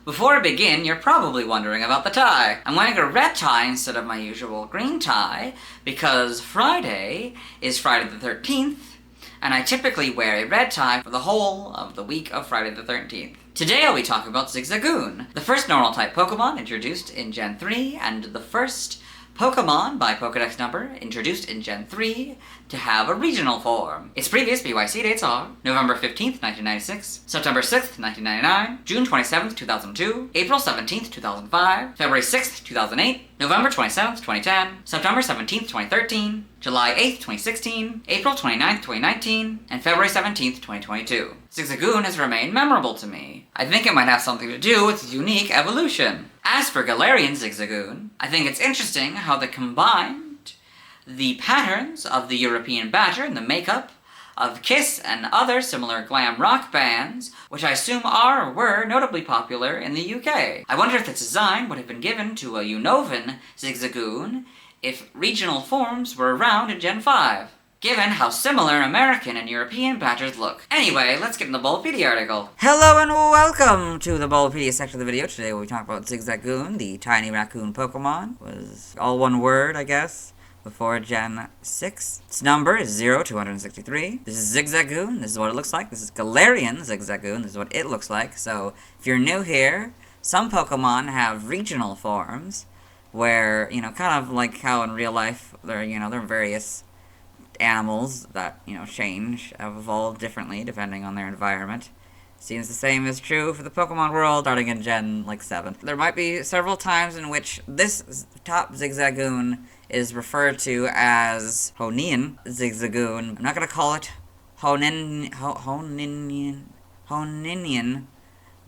Before I begin, you're probably wondering about the tie. I'm wearing a red tie instead of my usual green tie because Friday is Friday the 13th, and I typically wear a red tie for the whole of the week of Friday the 13th. Today I'll be talking about Zigzagoon, the first normal type Pokemon introduced in Gen 3, and the first Pokemon by Pokedex number introduced in Gen 3 to have a regional form. Its previous BYC dates are November 15th, 1996, September 6th, 1999, June 27th, 2002, April 17th, 2005, February 6th, 2008, November 27th, 2010, September 17th, 2013, July 8th, 2016, April 29th, 2019, and February 17th, 2022. Zigzagoon has remained memorable to me. I think it might have something to do with its unique evolution. As for Galarian Zigzagoon, I think it's interesting how they combined the patterns of the European Badger and the makeup of Kiss and other similar glam rock bands, which I assume are or were notably popular in the UK. I wonder if this design would have been given to a Unovan Zigzagoon if regional forms were around in Gen 5, given how similar American and European badgers look. Anyway, let's get in the Bulbapedia article. Hello and welcome to the Bulbapedia section of the video. Today we'll be talking about Zigzagoon, the tiny raccoon Pokemon. It was all one word, I guess, before Gen 6. Its number is 0 to 163. This is Zigzagoon. This is what it looks like. This is Galarian Zigzagoon. This is what it looks like. So, if you're new here, some Pokemon have regional forms where, kind of like how in real life, there are various animals that, change, have evolved differently depending on their environment. Seems the same is true for the Pokemon world, starting in Gen, 7. There might be several times in which this top Zigzagoon is referred to as Honinian Zigzagoon. I'm not going to call it Honinian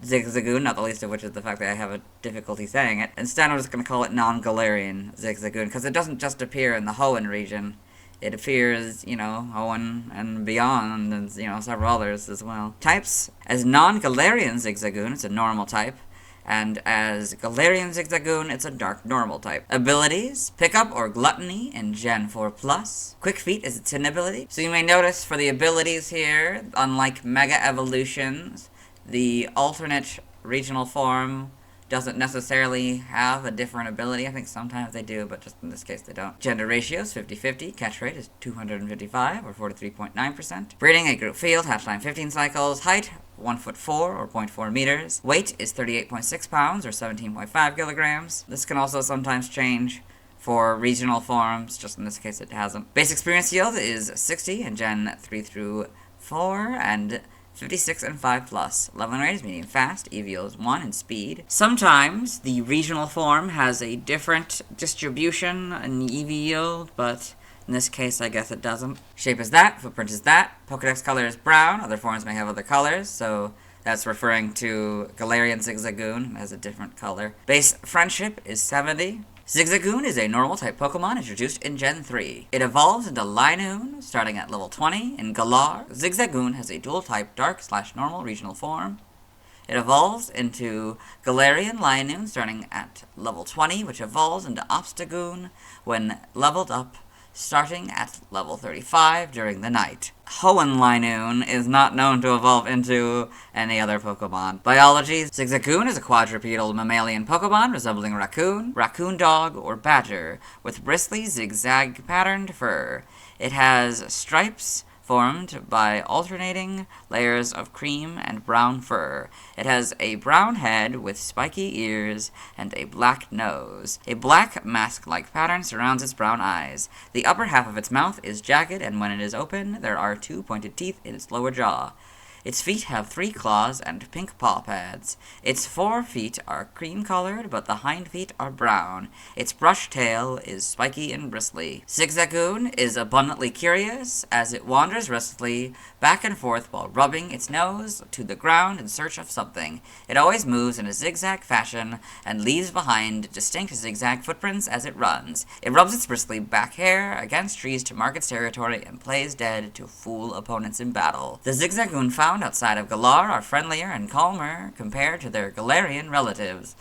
Zigzagoon, not the least of which is the fact that I have a difficulty saying it. Instead, I'm just going to call it non-Galarian Zigzagoon, because it doesn't just appear in the Hoenn region. It appears, Hoenn and beyond, and, several others as well. Types: as non-Galarian Zigzagoon, it's a normal type, and as Galarian Zigzagoon, it's a dark normal type. Abilities: Pickup or Gluttony in Gen 4+. Quick Feet is its hidden ability. So you may notice for the abilities here, unlike Mega Evolutions, the alternate regional form doesn't necessarily have a different ability. I think sometimes they do, but just in this case they don't. Gender ratio is 50-50. Catch rate is 255, or 43.9%. Breeding a group field, hatch time 15 cycles. Height, 1'4", or 0.4 meters. Weight is 38.6 pounds, or 17.5 kilograms. This can also sometimes change for regional forms, just in this case it hasn't. Base experience yield is 60 in Gen 3 through 4, and 56 and 5+. Leveling rate is medium fast, EV is 1, and speed. Sometimes the regional form has a different distribution in EV yield, but in this case I guess it doesn't. Shape is that, footprint is that. Pokedex color is brown, other forms may have other colors, so that's referring to Galarian Zigzagoon as a different color. Base friendship is 70. Zigzagoon is a normal-type Pokemon introduced in Gen 3. It evolves into Linoon, starting at level 20. In Galar, Zigzagoon has a dual-type dark/normal regional form. It evolves into Galarian Linoon, starting at level 20, which evolves into Obstagoon when leveled up, starting at level 35 during the night. Hoenn Linoon is not known to evolve into any other Pokemon. Biology: Zigzagoon is a quadrupedal mammalian Pokemon resembling raccoon, raccoon dog, or badger, with bristly zigzag-patterned fur. It has stripes formed by alternating layers of cream and brown fur. It has a brown head with spiky ears and a black nose. A black mask-like pattern surrounds its brown eyes. The upper half of its mouth is jagged, and when it is open, there are 2 pointed teeth in its lower jaw. Its feet have 3 claws and pink paw pads. Its 4 feet are cream-colored, but the hind feet are brown. Its brush tail is spiky and bristly. Zigzagoon is abundantly curious, as it wanders restlessly back and forth while rubbing its nose to the ground in search of something. It always moves in a zigzag fashion and leaves behind distinct zigzag footprints as it runs. It rubs its bristly back hair against trees to mark its territory and plays dead to fool opponents in battle. The Zigzagoon found outside of Galar are friendlier and calmer compared to their Galarian relatives.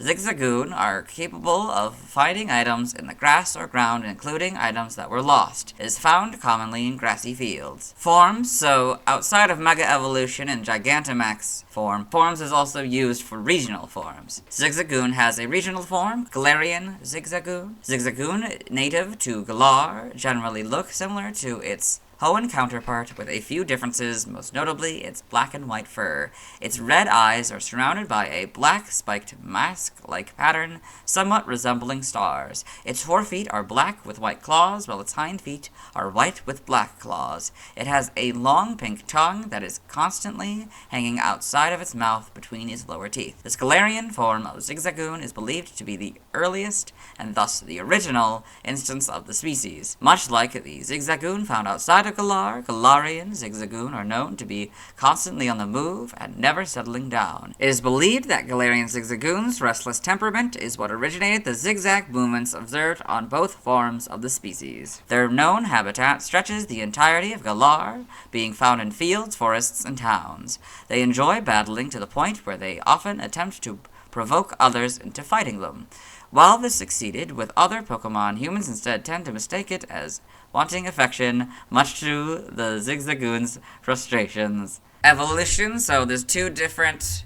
Zigzagoon are capable of finding items in the grass or ground, including items that were lost. It is found commonly in grassy fields. Forms, so outside of Mega Evolution and Gigantamax forms is also used for regional forms. Zigzagoon has a regional form, Galarian Zigzagoon. Zigzagoon, native to Galar, generally look similar to its Hoenn counterpart with a few differences, most notably its black and white fur. Its red eyes are surrounded by a black spiked mask-like pattern, somewhat resembling stars. Its forefeet are black with white claws, while its hind feet are white with black claws. It has a long pink tongue that is constantly hanging outside of its mouth between its lower teeth. This Galarian form of Zigzagoon is believed to be the earliest, and thus the original, instance of the species. Much like the Zigzagoon found outside of Galar, Galarian Zigzagoon are known to be constantly on the move and never settling down. It is believed that Galarian Zigzagoon's restless temperament is what originated the zigzag movements observed on both forms of the species. Their known habitat stretches the entirety of Galar, being found in fields, forests, and towns. They enjoy battling to the point where they often attempt to provoke others into fighting them. While this succeeded with other Pokemon, humans instead tend to mistake it as wanting affection, much to the Zigzagoon's frustrations. Evolution, so there's two different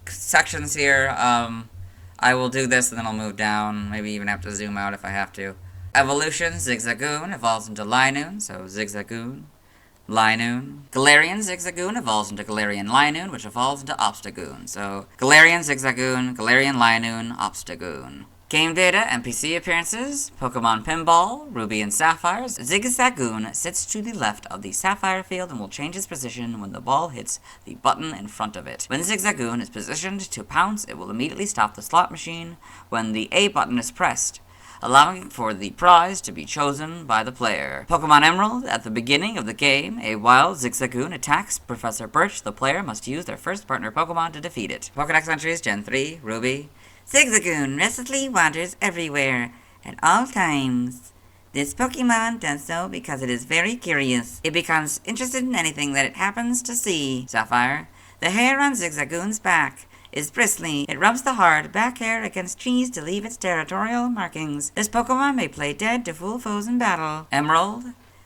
sections here. I will do this and then I'll move down, maybe even have to zoom out if I have to. Evolution, Zigzagoon evolves into Linoon, so Zigzagoon, Linoon. Galarian Zigzagoon evolves into Galarian Linoon, which evolves into Obstagoon. So, Galarian Zigzagoon, Galarian Linoon, Obstagoon. Game data, NPC appearances, Pokemon Pinball, Ruby and Sapphire. Zigzagoon sits to the left of the Sapphire field and will change its position when the ball hits the button in front of it. When Zigzagoon is positioned to pounce, it will immediately stop the slot machine when the A button is pressed, allowing for the prize to be chosen by the player. Pokemon Emerald, at the beginning of the game, a wild Zigzagoon attacks Professor Birch. The player must use their first partner Pokemon to defeat it. Pokedex entries, Gen 3, Ruby. Zigzagoon restlessly wanders everywhere, at all times. This Pokemon does so because it is very curious. It becomes interested in anything that it happens to see. Sapphire. The hair on Zigzagoon's back is bristly. It rubs the hard back hair against trees to leave its territorial markings. This Pokemon may play dead to fool foes in battle. Emerald.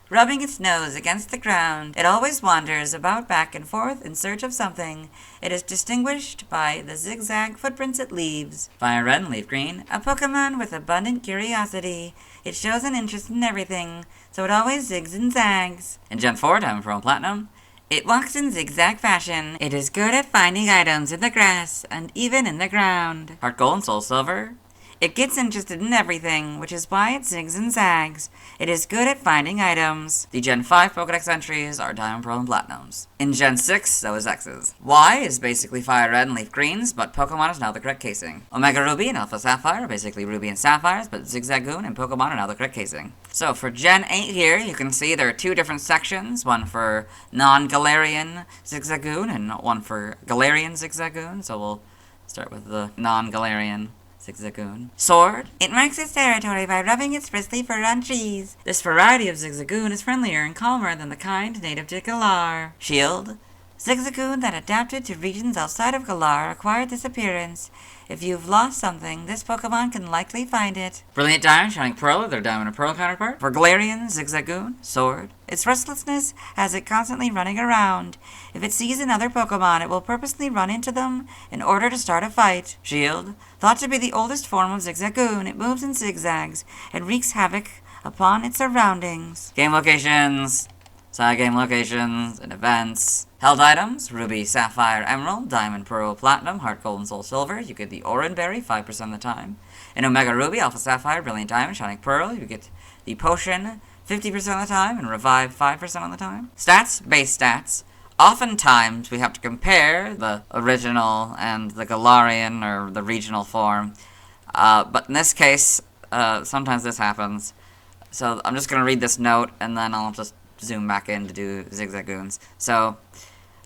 Rubbing its nose against the ground, it always wanders about back and forth in search of something. It is distinguished by the zigzag footprints it leaves. Fire Red and Leaf Green. A Pokemon with abundant curiosity. It shows an interest in everything, so it always zigs and zags. In Gen 4, Diamond Pearl and Platinum. It walks in zigzag fashion. It is good at finding items in the grass and even in the ground. Heart Gold and Soul Silver. It gets interested in everything, which is why it zigs and zags. It is good at finding items. The Gen 5 Pokedex entries are Diamond, Pearl, and Platinums. In Gen 6, that was X's. Y is basically Fire Red and Leaf Greens, but Pokemon is now the correct casing. Omega Ruby and Alpha Sapphire are basically Ruby and Sapphires, but Zigzagoon and Pokemon are now the correct casing. So for Gen 8 here, you can see there are two different sections, one for non-Galarian Zigzagoon and one for Galarian Zigzagoon, so we'll start with the non-Galarian Zigzagoon. Sword. It marks its territory by rubbing its bristly fur on trees. This variety of Zigzagoon is friendlier and calmer than the kind native to Galar. Shield. Zigzagoon that adapted to regions outside of Galar acquired this appearance. If you've lost something, this Pokemon can likely find it. Brilliant Diamond, Shining Pearl are their Diamond and Pearl counterpart. For Galarian Zigzagoon, Sword. Its restlessness has it constantly running around. If it sees another Pokemon, it will purposely run into them in order to start a fight. Shield. Thought to be the oldest form of Zigzagoon, it moves in zigzags and wreaks havoc upon its surroundings. Game locations. Side game locations and events. Held items, Ruby, Sapphire, Emerald, Diamond, Pearl, Platinum, Heart Gold, and Soul Silver. You get the Oran Berry 5% of the time. In Omega Ruby, Alpha Sapphire, Brilliant Diamond, Shining Pearl, you get the Potion 50% of the time and Revive 5% of the time. Stats, base stats. Oftentimes, we have to compare the original and the Galarian or the regional form. But in this case, sometimes this happens. So I'm just going to read this note and then I'll just zoom back in to do Zigzagoons. So,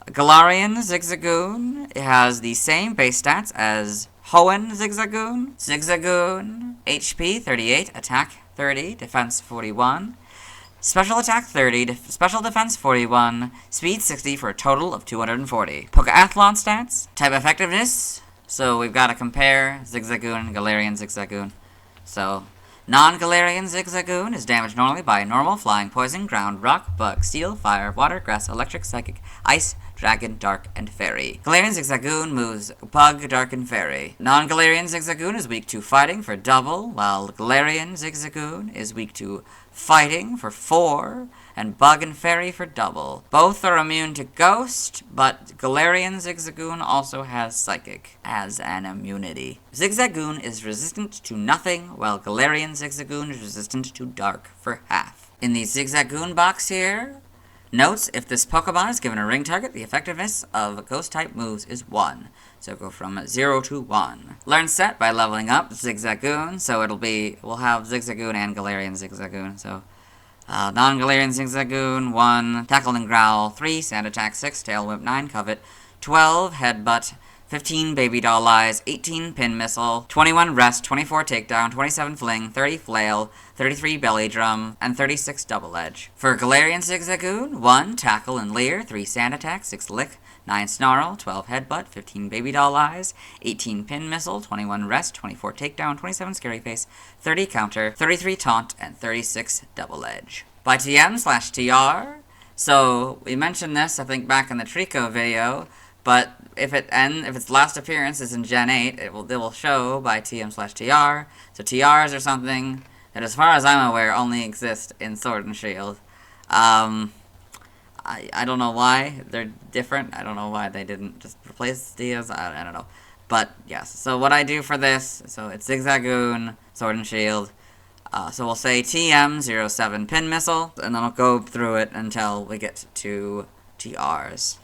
Galarian Zigzagoon has the same base stats as Hoenn Zigzagoon. Zigzagoon, HP 38, attack 30, defense 41, special attack 30, special defense 41, speed 60 for a total of 240. Pokeathlon stats, type effectiveness, So we've got to compare Zigzagoon, Galarian Zigzagoon. So, non-Galarian Zigzagoon is damaged normally by normal, flying, poison, ground, rock, bug, steel, fire, water, grass, electric, psychic, ice, dragon, dark, and fairy. Galarian Zigzagoon moves bug, dark, and fairy. Non-Galarian Zigzagoon is weak to fighting for double, while Galarian Zigzagoon is weak to fighting for 4, and bug and fairy for double. Both are immune to ghost, but Galarian Zigzagoon also has psychic as an immunity. Zigzagoon is resistant to nothing, while Galarian Zigzagoon is resistant to dark for half. In the Zigzagoon box here, notes, if this Pokemon is given a ring target, the effectiveness of ghost-type moves is 1. So go from 0 to 1. Learn set by leveling up Zigzagoon, so we'll have Zigzagoon and Galarian Zigzagoon, so non-Galarian Zigzagoon, 1, Tackle and Growl, 3, Sand Attack, 6, Tail Whip, 9, Covet, 12, Headbutt, 15, Baby Doll Eyes, 18, Pin Missile, 21, Rest, 24, Takedown, 27, Fling, 30, Flail, 33, Belly Drum, and 36, Double Edge. For Galarian Zigzagoon, 1, Tackle and Leer, 3, Sand Attack, 6, Lick, 9, Snarl, 12, Headbutt, 15, Baby Doll Eyes, 18, Pin Missile, 21, Rest, 24, Takedown, 27, Scary Face, 30, Counter, 33, Taunt, and 36, Double Edge. By TM/TR, so we mentioned this, I think, back in the Trico video, but if its last appearance is in Gen 8, it will show by TM/TR, so TRs are something that, as far as I'm aware, only exist in Sword and Shield. I don't know why they're different. I don't know why they didn't just replace Diaz. I don't know. But, yes. So what I do for this, so it's Zigzagoon, Sword and Shield. So we'll say TM07 Pin Missile, and then I'll go through it until we get to TRs.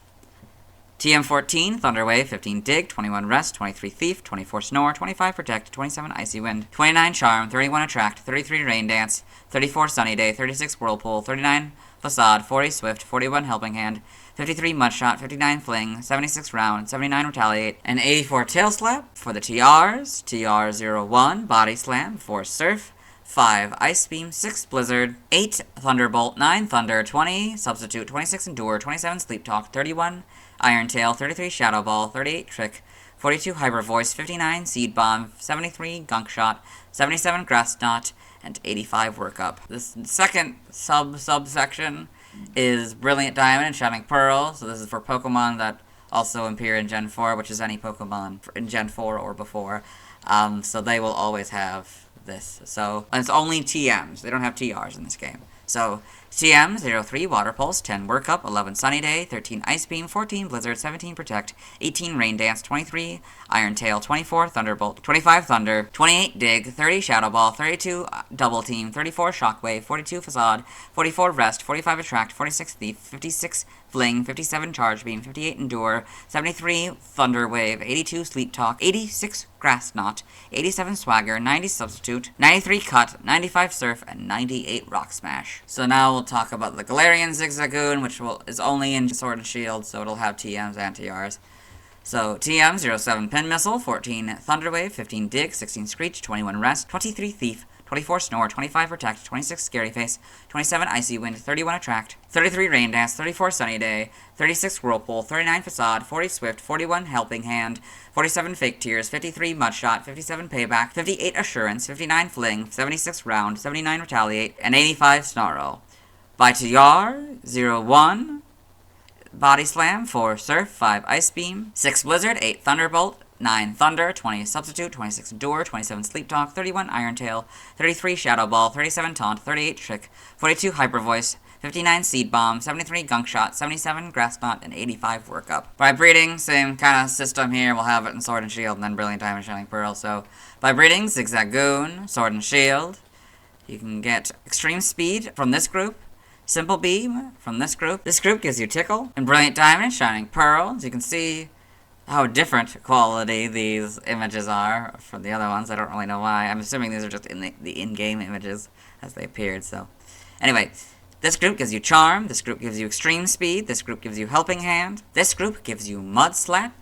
TM14, Thunder Wave, 15 Dig, 21 Rest, 23 Thief, 24 Snore, 25 Protect, 27 Icy Wind, 29 Charm, 31 Attract, 33 Rain Dance, 34 Sunny Day, 36 Whirlpool, 39 Facade, 40 Swift, 41 Helping Hand, 53 Mudshot, 59 Fling, 76 Round, 79 Retaliate, and 84 Tail Slap. For the TRs, TR01, Body Slam, 4 Surf, 5 Ice Beam, 6 Blizzard, 8 Thunderbolt, 9 Thunder, 20 Substitute, 26 Endure, 27 Sleep Talk, 31 Iron Tail, 33 Shadow Ball, 38 Trick, 42 Hyper Voice, 59 Seed Bomb, 73 Gunk Shot, 77 Grass Knot, and 85 Workup. This second subsection is Brilliant Diamond and Shining Pearl, so this is for Pokemon that also appear in Gen 4, which is any Pokemon in Gen 4 or before, so they will always have this. So, and it's only TMs, they don't have TRs in this game. So, TM03 Water Pulse, 10 Workup, 11 Sunny Day, 13 Ice Beam, 14 Blizzard, 17 Protect, 18 Rain Dance, 23 Iron Tail, 24 Thunderbolt, 25 Thunder, 28 Dig, 30 Shadow Ball, 32 Double Team, 34 Shockwave, 42 Facade, 44 Rest, 45 Attract, 46 Thief, 56 Fling, 57 Charge Beam, 58 Endure, 73 Thunder Wave, 82 Sleep Talk, 86 Grass Knot, 87 Swagger, 90 Substitute, 93 Cut, 95 Surf, and 98 Rock Smash. So now we'll talk about the Galarian Zigzagoon, which is only in Sword and Shield, so it'll have TMs and TRs. So, TM07 Pin Missile, 14 Thunder Wave, 15 Dig, 16 Screech, 21 Rest, 23 Thief, 24 Snore, 25 Protect, 26 Scary Face, 27 Icy Wind, 31 Attract, 33 Rain Dance, 34 Sunny Day, 36 Whirlpool, 39 Facade, 40 Swift, 41 Helping Hand, 47 Fake Tears, 53 Mudshot, 57 Payback, 58 Assurance, 59 Fling, 76 Round, 79 Retaliate, and 85 Snarl. By TR01, Body Slam, 4 Surf, 5 Ice Beam, 6 Blizzard, 8 Thunderbolt, 9 Thunder, 20 Substitute, 26 Endure, 27 Sleep Talk, 31 Iron Tail, 33 Shadow Ball, 37 Taunt, 38 Trick, 42 Hyper Voice, 59 Seed Bomb, 73 Gunk Shot, 77 Grass Knot, and 85 Workup. By breeding, same kind of system here. We'll have it in Sword and Shield, and then Brilliant Diamond, Shining Pearl. So, by breeding, Zigzagoon, Sword and Shield. You can get Extreme Speed from this group. Simple Beam from this group. This group gives you Tickle. And Brilliant Diamond, Shining Pearl. As you can see how different quality these images are from the other ones. I don't really know why. I'm assuming these are just in the in-game images as they appeared. So, anyway, this group gives you Charm. This group gives you Extreme Speed. This group gives you Helping Hand. This group gives you Mud Slap.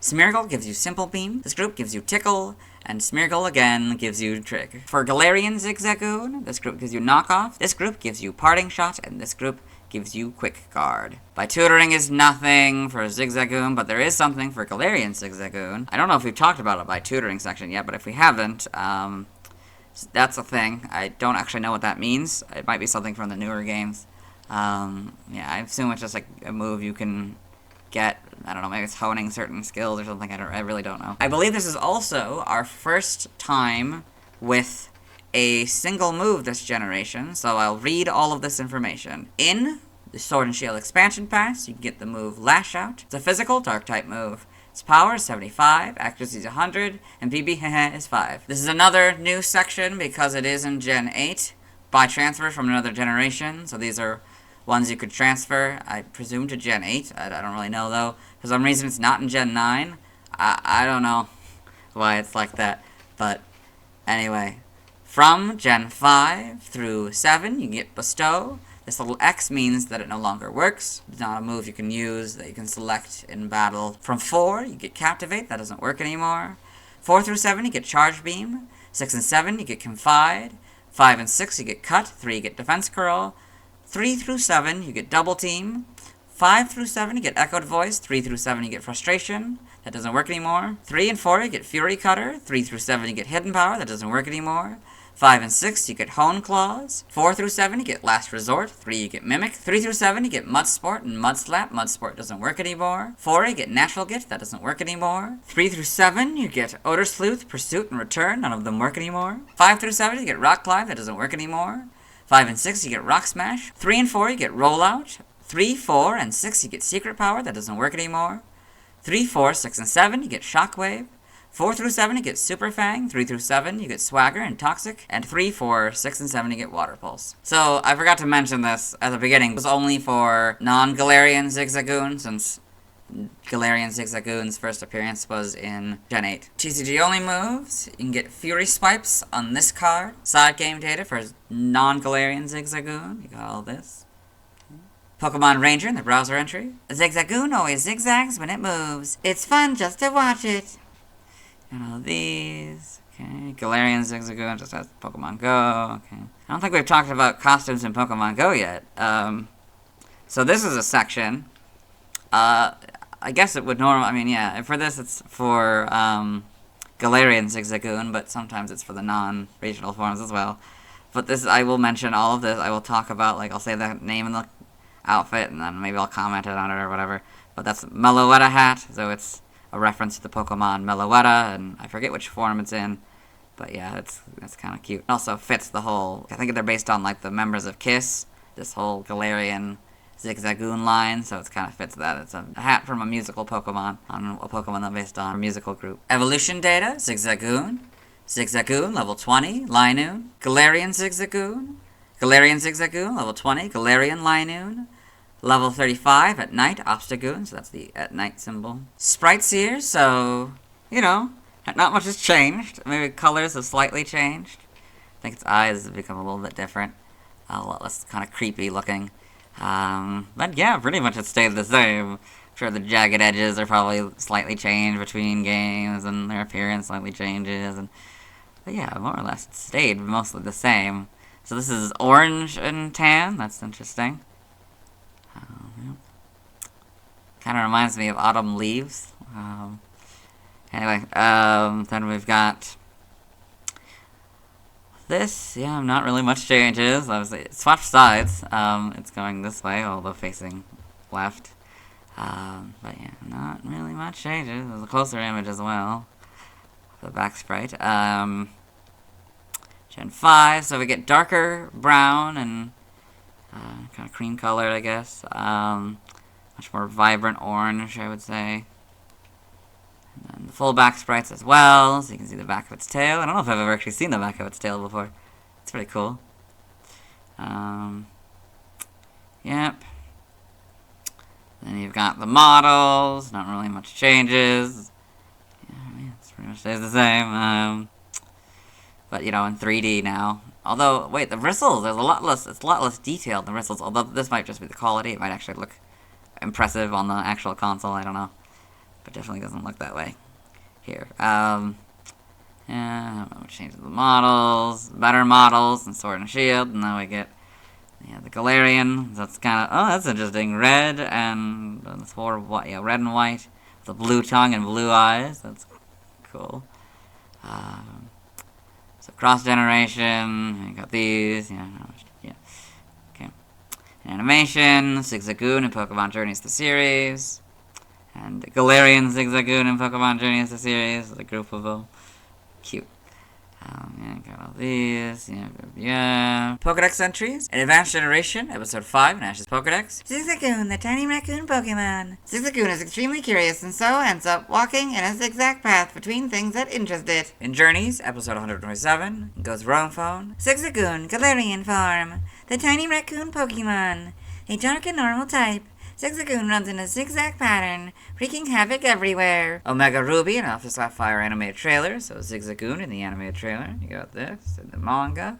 Smeargle gives you Simple Beam. This group gives you Tickle. And Smeargle again gives you Trick. For Galarian Zigzagoon, this group gives you Knockoff. This group gives you Parting Shot. And this group gives you Quick Guard. By tutoring is nothing for Zigzagoon, but there is something for Galarian Zigzagoon. I don't know if we've talked about it by tutoring section yet, but if we haven't, that's a thing. I don't actually know what that means. It might be something from the newer games. Yeah, I assume it's just like a move you can get. I don't know, maybe it's honing certain skills or something. I really don't know. I believe this is also our first time with a single move this generation, so I'll read all of this information. In the Sword and Shield expansion pass, you can get the move Lash Out. It's a physical Dark-type move. Its power is 75, accuracy is 100, and PB is 5. This is another new section because it is in Gen 8 by transfer from another generation, so these are ones you could transfer, I presume, to Gen 8. I don't really know, though. For some reason, it's not in Gen 9. I don't know why it's like that, but anyway. From Gen 5 through 7, you get Bestow. This little X means that it no longer works. It's not a move you can use that you can select in battle. From 4, you get Captivate. That doesn't work anymore. 4 through 7, you get Charge Beam. 6 and 7, you get Confide. 5 and 6, you get Cut. 3, you get Defense Curl. 3 through 7, you get Double Team. 5 through 7, you get Echoed Voice. 3 through 7, you get Frustration. That doesn't work anymore. 3 and 4, you get Fury Cutter. 3 through 7, you get Hidden Power. That doesn't work anymore. 5 and 6, you get Hone Claws. 4 through 7, you get Last Resort. 3, you get Mimic. 3 through 7, you get Mud Sport and Mud Slap. Mud Sport doesn't work anymore. 4, you get Natural Gift. That doesn't work anymore. 3 through 7, you get Odor Sleuth, Pursuit, and Return. None of them work anymore. 5 through 7, you get Rock Climb. That doesn't work anymore. 5 and 6, you get Rock Smash. 3 and 4, you get Rollout. 3, 4, and 6, you get Secret Power. That doesn't work anymore. 3, 4, 6, and 7, you get Shockwave. 4 through 7, you get Super Fang. 3 through 7, you get Swagger and Toxic. And 3, 4, 6, and 7, you get Water Pulse. So, I forgot to mention this at the beginning. It was only for non-Galarian Zigzagoon, since Galarian Zigzagoon's first appearance was in Gen 8. TCG only moves. You can get Fury Swipes on this card. Side game data for non-Galarian Zigzagoon. You got all this. Pokemon Ranger in the browser entry. Zigzagoon always zigzags when it moves. It's fun just to watch it. And all these. Okay. Galarian Zigzagoon just has Pokemon Go. Okay. I don't think we've talked about costumes in Pokemon Go yet. So this is a section. I guess it would normally, I mean, yeah, for this it's for Galarian Zigzagoon, but sometimes it's for the non-regional forms as well. But this, I will mention all of this. I will talk about, like, I'll say the name and the outfit, and then maybe I'll comment on it or whatever. But that's Meloetta hat, so it's a reference to the Pokemon Meloetta, and I forget which form it's in. But yeah, that's kind of cute. It also fits the whole, I think they're based on, like, the members of KISS, this whole Galarian Zigzagoon line, so it kind of fits that. It's a hat from a musical Pokemon, on a Pokemon that's based on a musical group. Evolution data, Zigzagoon. Zigzagoon, level 20, Linoon. Galarian Zigzagoon. Galarian Zigzagoon, level 20, Galarian Linoon. Level 35, at night, Obstagoon, so that's the at night symbol. Sprites here, so, you know, not much has changed. Maybe colors have slightly changed. I think its eyes have become a little bit different. A lot less kind of creepy looking. But yeah, pretty much it stayed the same. I'm sure the jagged edges are probably slightly changed between games, and their appearance slightly changes. But yeah, more or less it stayed mostly the same. So this is orange and tan. That's interesting. Yep. Kind of reminds me of autumn leaves. Anyway, then we've got this. Yeah, not really much changes. Obviously, it switched sides. It's going this way, although facing left. But yeah, not really much changes. There's a closer image as well. The back sprite. Gen 5, so we get darker brown and kind of cream colored, I guess. Much more vibrant orange, I would say. And then the full back sprites as well, so you can see the back of its tail. I don't know if I've ever actually seen the back of its tail before. It's pretty cool. Yep. Then you've got the models. Not really much changes. Yeah, I mean, it pretty much stays the same. But, you know, in 3D now. Although, wait, the bristles, it's a lot less detailed, the bristles. Although this might just be the quality. It might actually look impressive on the actual console, I don't know. But definitely doesn't look that way here. Yeah, I don't know what changes the models. Better models and Sword and Shield. And now we get Yeah, the Galarian, that's kind of, oh, that's interesting. Red and, red and white. The blue tongue and blue eyes, that's cool. So cross-generation, you got these, okay. Animation, Zigzagoon in Pokemon Journeys the series. And Galarian Zigzagoon in Pokemon Journeys the series, the group of them. Cute. Got all these, Pokedex entries. In Advanced Generation, Episode 5, Ash's Pokedex. Zigzagoon, the tiny raccoon Pokemon. Zigzagoon is extremely curious and so ends up walking in a zigzag path between things that interest it. In Journeys, Episode 127, goes Phone. Zigzagoon, Galarian form. The tiny raccoon Pokemon. A dark and normal type. Zigzagoon runs in a zigzag pattern, wreaking havoc everywhere. Omega Ruby and Alpha Sapphire animated trailer, so Zigzagoon in the animated trailer. You got this in the manga.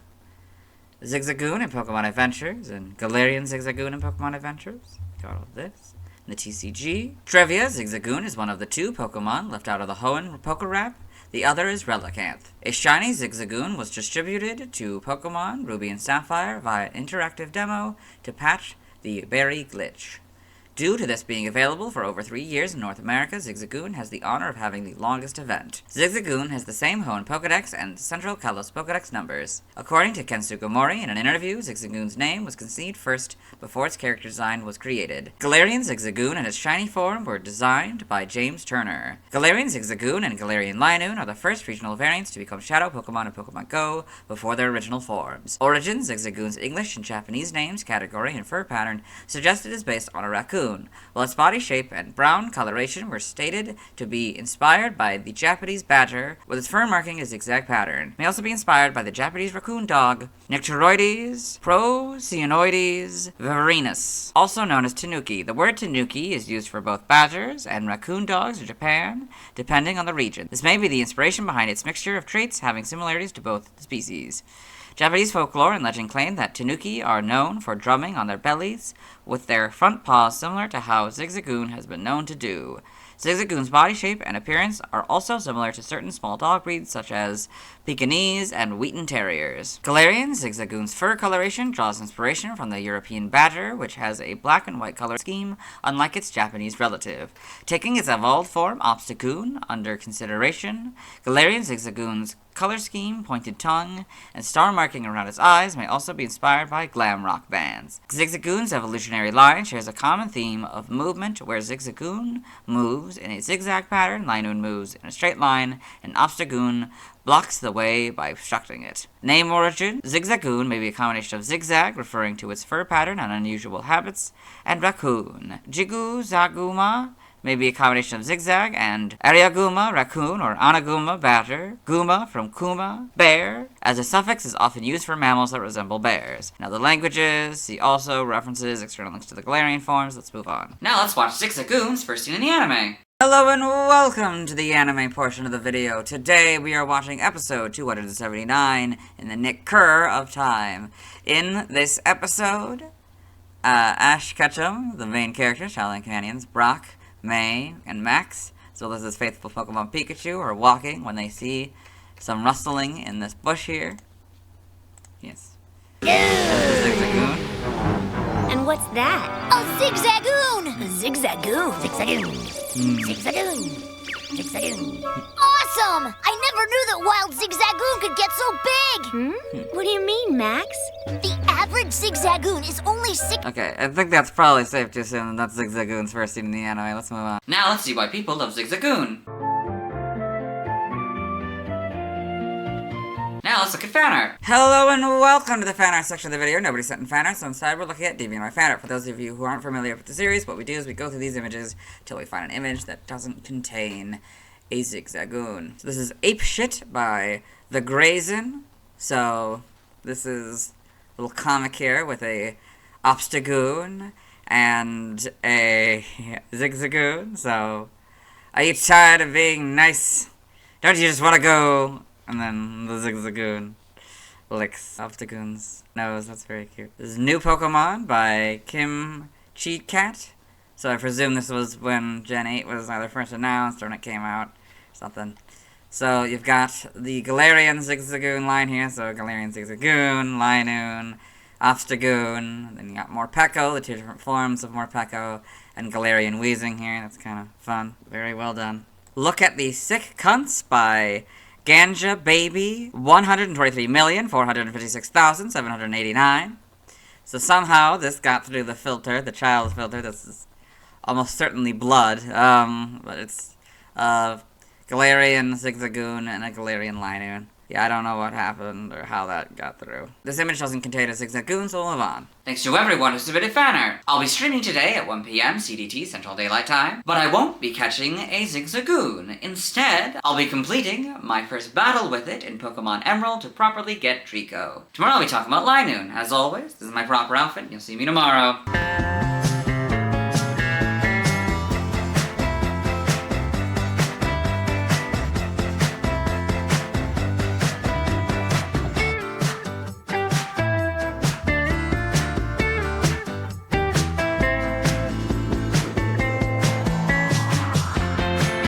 Zigzagoon in Pokemon Adventures, and Galarian Zigzagoon in Pokemon Adventures. Got all this. In the TCG. Trivia, Zigzagoon is one of the 2 Pokemon left out of the Hoenn Pokerap. The other is Relicanth. A shiny Zigzagoon was distributed to Pokemon Ruby and Sapphire via interactive demo to patch the berry glitch. Due to this being available for over 3 years in North America, Zigzagoon has the honor of having the longest event. Zigzagoon has the same Hoenn Pokedex and Central Kalos Pokedex numbers. According to Ken Sugimori in an interview, Zigzagoon's name was conceived first before its character design was created. Galarian Zigzagoon and its shiny form were designed by James Turner. Galarian Zigzagoon and Galarian Linoon are the first regional variants to become Shadow Pokemon in Pokemon Go before their original forms. Origin, Zigzagoon's English and Japanese names, category, and fur pattern suggested is based on a raccoon, while its body shape and brown coloration were stated to be inspired by the Japanese badger, with its fur marking a zigzag pattern. May also be inspired by the Japanese raccoon dog, Nycteroides procyonoides viverinus, also known as tanuki. The word tanuki is used for both badgers and raccoon dogs in Japan, depending on the region. This may be the inspiration behind its mixture of traits having similarities to both species. Japanese folklore and legend claim that tanuki are known for drumming on their bellies with their front paws, similar to how Zigzagoon has been known to do. Zigzagoon's body shape and appearance are also similar to certain small dog breeds such as Pekingese and Wheaten Terriers. Galarian Zigzagoon's fur coloration draws inspiration from the European badger, which has a black and white color scheme, unlike its Japanese relative. Taking its evolved form, Obstagoon, under consideration, Galarian Zigzagoon's color scheme, pointed tongue, and star marking around its eyes may also be inspired by glam rock bands. Zigzagoon's evolutionary line shares a common theme of movement, where Zigzagoon moves in a zigzag pattern, Linoon moves in a straight line, and Obstagoon blocks the way by obstructing it. Name origin: Zigzagoon may be a combination of zigzag, referring to its fur pattern and unusual habits, and raccoon. Zigzagooma may be a combination of zigzag and Ariaguma, raccoon, or Anaguma, badger. Guma, from Kuma, bear, as a suffix is often used for mammals that resemble bears. Now the languages, see also references, external links to the Galarian forms. Let's move on. Now let's watch Zigzagoon's first scene in the anime. Hello and welcome to the anime portion of the video. Today we are watching episode 279 in the Nick Kerr of time. In this episode, Ash Ketchum, the main character, Shaolin companions, Brock, May, and Max, as well as his faithful Pokemon Pikachu, are walking when they see some rustling in this bush here. Yes. This is Zigzagoon. And what's that? A Zigzagoon! A Zigzagoon! Zigzagoon! Zigzagoon! Zigzagoon! Awesome! I never knew that wild Zigzagoon could get so big! What do you mean, Max? The average Zigzagoon is only 6... Okay, I think that's probably safe to assume that's Zigzagoon's first scene in the anime. Let's move on. Now let's see why people love Zigzagoon. Now let's look at fan art. Hello and welcome to the fan art section of the video. Nobody sent in fan art, so inside we're looking at DeviantArt fan art. For those of you who aren't familiar with the series, what we do is we go through these images until we find an image that doesn't contain a Zigzagoon. So this is Ape Shit by The Grazen. So this is a little comic here with a Obstagoon and a Zigzagoon. So, are you tired of being nice? Don't you just want to go? And then the Zigzagoon licks Obstagoon's nose. That's very cute. This is New Pokemon by Kim Cheat Cat. So I presume this was when Gen 8 was either first announced or when it came out or something. So you've got the Galarian Zigzagoon line here. So Galarian Zigzagoon, Linoon, Obstagoon, then you got Morpeko, the two different forms of Morpeko, and Galarian Weezing here. That's kind of fun. Very well done. Look at the Sick Cunts by Ganja Baby, 123,456,789. So somehow this got through the filter, the child filter. This is almost certainly blood, but it's Galarian Zigzagoon and a Galarian Linoon. Yeah, I don't know what happened or how that got through. This image doesn't contain a Zigzagoon, so we'll move on. Thanks to everyone who submitted fan art. I'll be streaming today at 1 p.m. CDT, Central Daylight Time, but I won't be catching a Zigzagoon. Instead, I'll be completing my first battle with it in Pokemon Emerald to properly get Trico. Tomorrow I'll be talking about Linoon. As always, this is my proper outfit, and you'll see me tomorrow.